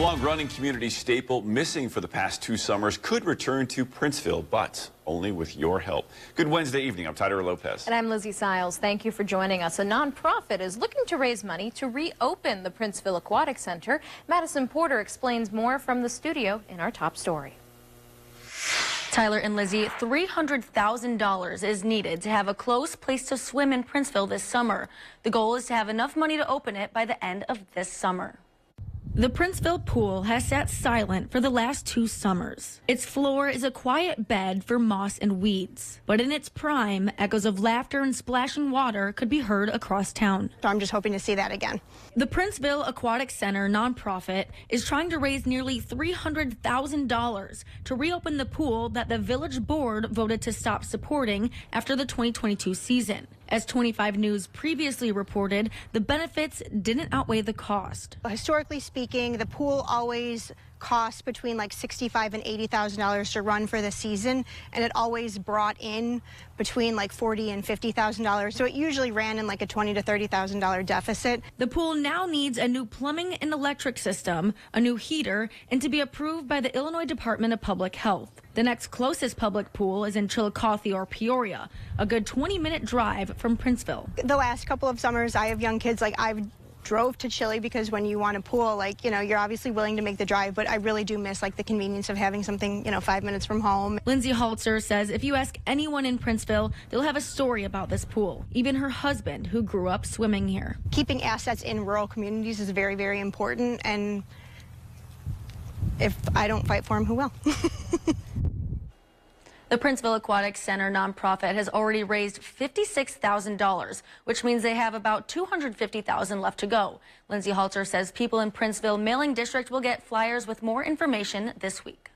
long-running community staple missing for the past 2 summers could return to Princeville, but only with your help. Good Wednesday evening. I'm Tyler Lopez. And I'm Lizzie Siles. Thank you for joining us. A nonprofit is looking to raise money to reopen the Princeville Aquatic Center. Madison Porter explains more from the studio in our top story. Tyler and Lizzie, $300,000 is needed to have a close place to swim in Princeville this summer. The goal is to have enough money to open it by the end of this summer. The Princeville pool has sat silent for the last 2 summers. Its floor is a quiet bed for moss and weeds. But in its prime, echoes of laughter and splashing water could be heard across town. So I'm just hoping to see that again. The Princeville Aquatic Center nonprofit is trying to raise nearly $300,000 to reopen the pool that the village board voted to stop supporting after the 2022 season. As 25 News previously reported, the benefits didn't outweigh the cost. Historically speaking, the pool always costs between like $65,000 and $80,000 to run for the season, and it always brought in between like $40,000 and $50,000. So it usually ran in like a $20,000 to $30,000 deficit. The pool now needs a new plumbing and electric system, a new heater, and to be approved by the Illinois Department of Public Health. The next closest public pool is in Chillicothe or Peoria, a good 20-minute drive from Princeville. The last couple of summers, I have young kids, like I've drove to Chile because when you want a pool, like, you know, you're obviously willing to make the drive, but I really do miss like the convenience of having something, 5 minutes from home. Lindsay Haltzer says if you ask anyone in Princeville, they'll have a story about this pool, even her husband, who grew up swimming here. Keeping assets in rural communities is very, very important, and if I don't fight for them, who will? The Princeville Aquatic Center nonprofit has already raised $56,000, which means they have about $250,000 left to go. Lindsay Halter says people in Princeville Mailing District will get flyers with more information this week.